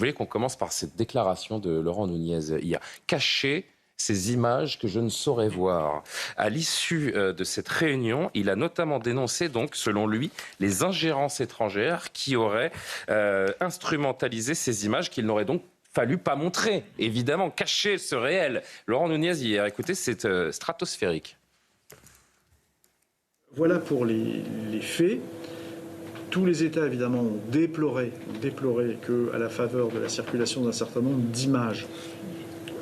voulais qu'on commence par cette déclaration de Laurent Nunez hier. Cacher ces images que je ne saurais voir. À l'issue de cette réunion, il a notamment dénoncé, donc, selon lui, les ingérences étrangères qui auraient instrumentalisé ces images qu'il n'aurait donc fallu pas montrer. Évidemment, cacher ce réel. Laurent Nunez hier, écoutez, c'est stratosphérique. Voilà pour les faits. Tous les États, évidemment, ont déploré qu'à la faveur de la circulation d'un certain nombre d'images,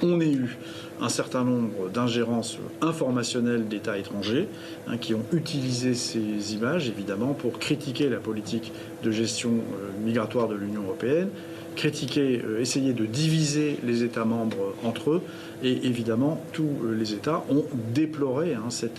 on ait eu un certain nombre d'ingérences informationnelles d'États étrangers qui ont utilisé ces images, évidemment, pour critiquer la politique de gestion migratoire de l'Union européenne, essayer de diviser les États membres entre eux. Et évidemment, tous les États ont déploré,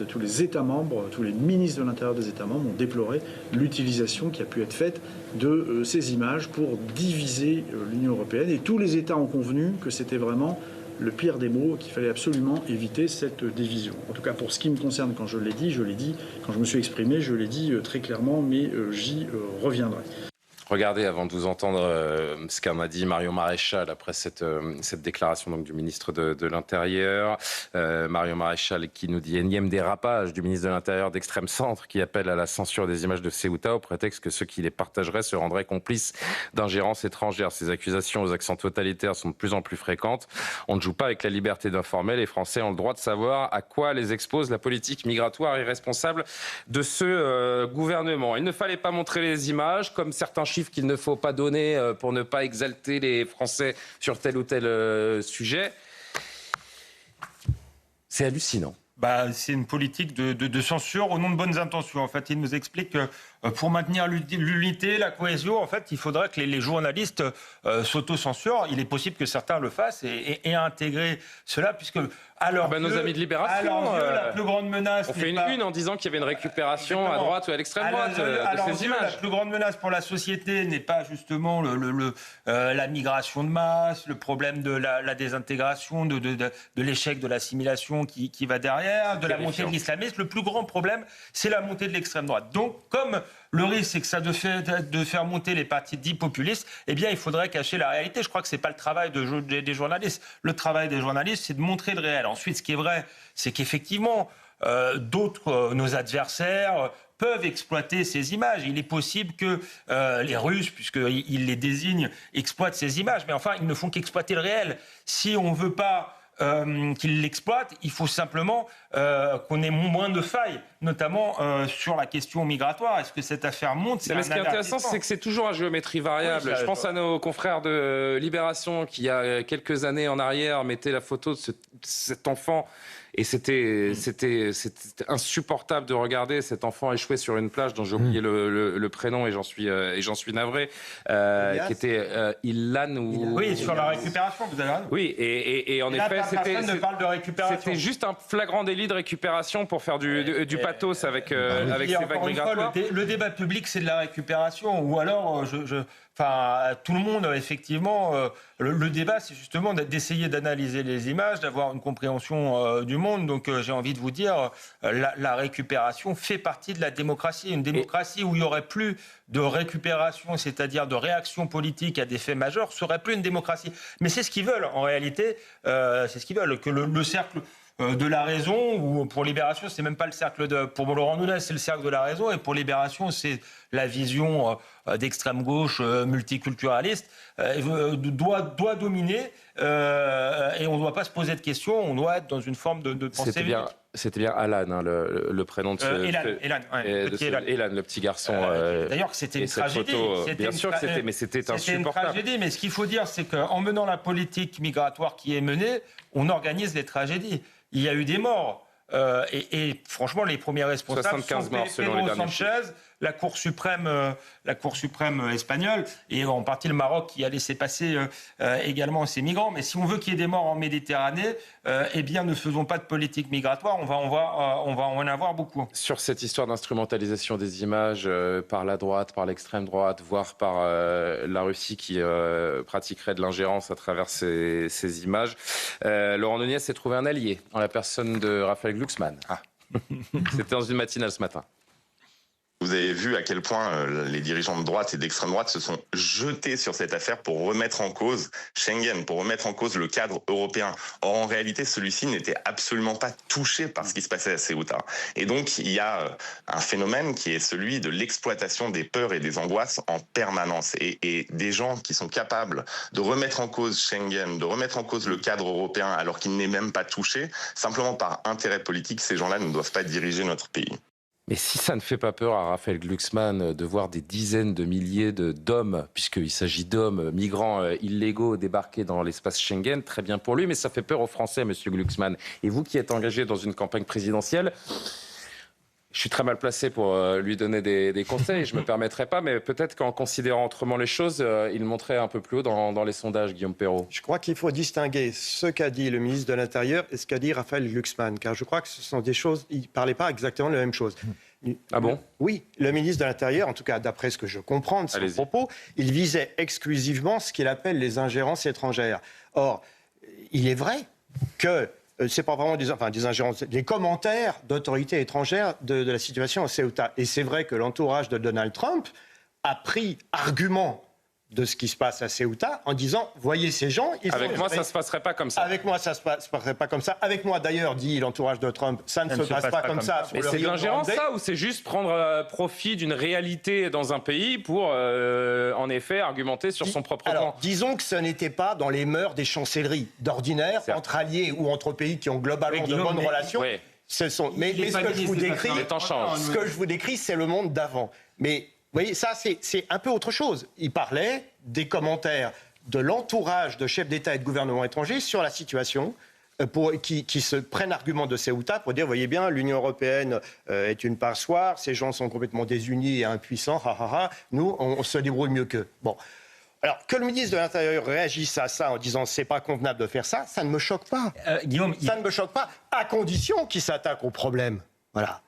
tous les États membres, tous les ministres de l'Intérieur des États membres ont déploré l'utilisation qui a pu être faite de ces images pour diviser l'Union européenne. Et tous les États ont convenu que c'était vraiment le pire des maux, qu'il fallait absolument éviter cette division. En tout cas, pour ce qui me concerne, quand je l'ai dit, quand je me suis exprimé, je l'ai dit très clairement, mais j'y reviendrai. Regardez, avant de vous entendre, ce qu'en a dit Marion Maréchal après cette déclaration donc, du ministre de l'Intérieur. Marion Maréchal qui nous dit énième dérapage du ministre de l'Intérieur d'extrême centre qui appelle à la censure des images de Ceuta au prétexte que ceux qui les partageraient se rendraient complices d'ingérences étrangères. Ces accusations aux accents totalitaires sont de plus en plus fréquentes. On ne joue pas avec la liberté d'informer. Les Français ont le droit de savoir à quoi les expose la politique migratoire irresponsable de ce gouvernement. Il ne fallait pas montrer les images, comme certains chiffres qu'il ne faut pas donner pour ne pas exalter les Français sur tel ou tel sujet. C'est hallucinant. C'est une politique de censure au nom de bonnes intentions. En fait, il nous explique que pour maintenir l'unité, la cohésion, en fait, il faudrait que les journalistes s'auto-censurent. Il est possible que certains le fassent et intégrer cela, puisque nos amis de Libération, la plus grande menace. On fait une en disant qu'il y avait une récupération à droite ou à l'extrême droite de ces images. La plus grande menace pour la société n'est pas justement la migration de masse, le problème de la désintégration, de l'échec de l'assimilation qui va derrière, de la montée de l'islamisme. Le plus grand problème, c'est la montée de l'extrême droite. Donc, comme le risque, c'est que ça de faire monter les partis dits populistes, eh bien, il faudrait cacher la réalité. Je crois que c'est pas le travail des journalistes. Le travail des journalistes, c'est de montrer le réel. Ensuite, ce qui est vrai, c'est qu'effectivement, nos adversaires peuvent exploiter ces images. Il est possible que les Russes, puisqu'ils les désignent, exploitent ces images. Mais enfin, ils ne font qu'exploiter le réel. Si on ne veut pas qu'ils l'exploitent, il faut simplement qu'on ait moins de failles, notamment sur la question migratoire. Est-ce que cette affaire monte ? Mais ce qui est intéressant, c'est que c'est toujours à géométrie variable. Oui, je pense à nos confrères de Libération qui, il y a quelques années en arrière, mettaient la photo de cet enfant. Et c'était insupportable de regarder cet enfant échoué sur une plage dont j'ai oublié le prénom et j'en suis navré, qui était Ilan ou... Oui, sur la récupération, vous avez raison. Oui, et en effet, c'était juste un flagrant délit de récupération pour faire du pathos avec ces vagues migratoires. Le débat public, c'est de la récupération, ou alors tout le monde, effectivement, le débat, c'est justement d'essayer d'analyser les images, d'avoir une compréhension du monde. Donc, j'ai envie de vous dire, la récupération fait partie de la démocratie. Une démocratie où il n'y aurait plus de récupération, c'est-à-dire de réaction politique à des faits majeurs, serait plus une démocratie. Mais c'est ce qu'ils veulent, en réalité. C'est ce qu'ils veulent, que le cercle de la raison, ou pour Libération, c'est même pas le cercle pour Laurent Nunez, c'est le cercle de la raison, et pour Libération, c'est la vision d'extrême gauche multiculturaliste, doit dominer, et on ne doit pas se poser de questions, on doit être dans une forme de pensée unique. C'était bien Alan, le prénom de Elan, le petit garçon. D'ailleurs, c'était une tragédie. Bien sûr que c'était, mais c'était insupportable. C'était une tragédie, mais ce qu'il faut dire, c'est qu'en menant la politique migratoire qui est menée, on organise les tragédies. Il y a eu des morts. Et franchement, les premiers responsables 75 morts, selon Pedro les derniers Sanchez, la Cour suprême espagnole, et en partie le Maroc qui a laissé passer également ces migrants. Mais si on veut qu'il y ait des morts en Méditerranée, eh bien, ne faisons pas de politique migratoire. On va en avoir beaucoup. Sur cette histoire d'instrumentalisation des images par la droite, par l'extrême droite, voire par la Russie qui pratiquerait de l'ingérence à travers ces images, Laurent Nunez s'est trouvé un allié en la personne de Raphaël Glucksmann. C'était dans une matinale ce matin. Vous avez vu à quel point les dirigeants de droite et d'extrême droite se sont jetés sur cette affaire pour remettre en cause Schengen, pour remettre en cause le cadre européen. Or, en réalité, celui-ci n'était absolument pas touché par ce qui se passait à Ceuta. Et donc, il y a un phénomène qui est celui de l'exploitation des peurs et des angoisses en permanence. Et des gens qui sont capables de remettre en cause Schengen, de remettre en cause le cadre européen alors qu'il n'est même pas touché, simplement par intérêt politique, ces gens-là ne doivent pas diriger notre pays. Mais si ça ne fait pas peur à Raphaël Glucksmann de voir des dizaines de milliers d'hommes, puisqu'il s'agit d'hommes migrants illégaux débarquer dans l'espace Schengen, très bien pour lui, mais ça fait peur aux Français, monsieur Glucksmann. Et vous qui êtes engagé dans une campagne présidentielle, je suis très mal placé pour lui donner des conseils, je ne me permettrai pas, mais peut-être qu'en considérant autrement les choses, il monterait un peu plus haut dans les sondages, Guillaume Perrault. Je crois qu'il faut distinguer ce qu'a dit le ministre de l'Intérieur et ce qu'a dit Raphaël Glucksmann, car je crois que ce sont des choses, ils ne parlaient pas exactement de la même chose. Ah bon ? Oui, le ministre de l'Intérieur, en tout cas d'après ce que je comprends de son propos, il visait exclusivement ce qu'il appelle les ingérences étrangères. Or, il est vrai que c'est pas vraiment des ingérences, des commentaires d'autorités étrangères de la situation à Ceuta. Et c'est vrai que l'entourage de Donald Trump a pris argument de ce qui se passe à Ceuta en disant, voyez ces gens... Avec moi, ça ne se passerait pas comme ça. Avec moi, ça ne se passerait pas comme ça. Avec moi, d'ailleurs, dit l'entourage de Trump, ça ne se passe pas comme ça. Mais c'est de l'ingérence, ça, ou c'est juste prendre profit d'une réalité dans un pays pour, en effet, argumenter sur son propre plan ? Disons que ce n'était pas dans les mœurs des chancelleries. D'ordinaire, entre alliés ou entre pays qui ont globalement de bonnes relations... Oui. Mais ce que je vous décris, c'est le monde d'avant. Mais... Vous voyez, ça, c'est un peu autre chose. Il parlait des commentaires de l'entourage de chefs d'État et de gouvernements étrangers sur la situation, qui se prennent argument de Ceuta pour dire, voyez bien, l'Union européenne est une passoire, ces gens sont complètement désunis et impuissants, nous, on se débrouille mieux qu'eux. Bon. Alors, que le ministre de l'Intérieur réagisse à ça en disant c'est pas convenable de faire ça, ça ne me choque pas. Guillaume, ça ne me choque pas, à condition qu'il s'attaque au problème. Voilà.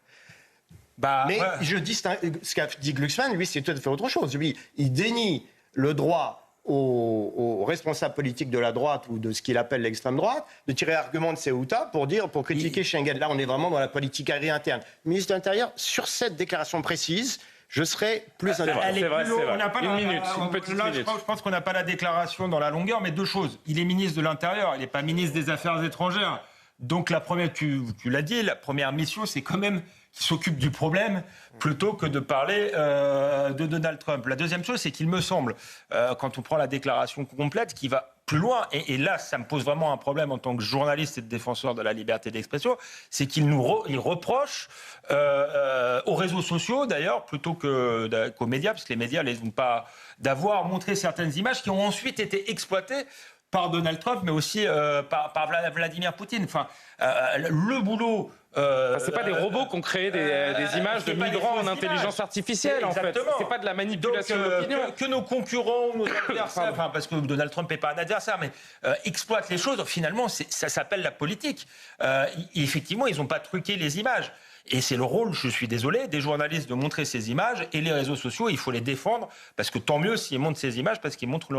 Je distingue ce qu'a dit Glucksmann, lui, c'est tout à fait autre chose. Lui, il dénie le droit aux responsables politiques de la droite ou de ce qu'il appelle l'extrême droite de tirer argument de Ceuta pour critiquer Schengen. Là, on est vraiment dans la politique aérienne interne. Le ministre de l'Intérieur, sur cette déclaration précise, je serai plus indépendant. C'est vrai. On n'a pas une petite minute. Je pense qu'on n'a pas la déclaration dans la longueur, mais deux choses. Il est ministre de l'Intérieur, il n'est pas ministre des Affaires étrangères. Donc la première, tu l'as dit, la première mission, c'est quand même qu'il s'occupe du problème plutôt que de parler de Donald Trump. La deuxième chose, c'est qu'il me semble, quand on prend la déclaration complète, qu'il va plus loin, et là, ça me pose vraiment un problème en tant que journaliste et défenseur de la liberté d'expression, c'est qu'il il reproche aux réseaux sociaux, d'ailleurs, plutôt qu'aux médias, parce que les médias les ont pas, d'avoir montré certaines images qui ont ensuite été exploitées par Donald Trump, mais aussi par Vladimir Poutine. Enfin, le boulot... c'est pas des robots qui ont créé des images de migrants en intelligence artificielle, en fait. C'est pas de la manipulation d'opinion. Que nos concurrents ou nos adversaires, parce que Donald Trump n'est pas un adversaire, mais exploitent les choses, finalement, ça s'appelle la politique. Effectivement, ils n'ont pas truqué les images. Et c'est le rôle, je suis désolé, des journalistes de montrer ces images, et les réseaux sociaux, il faut les défendre, parce que tant mieux s'ils montrent ces images, parce qu'ils montrent le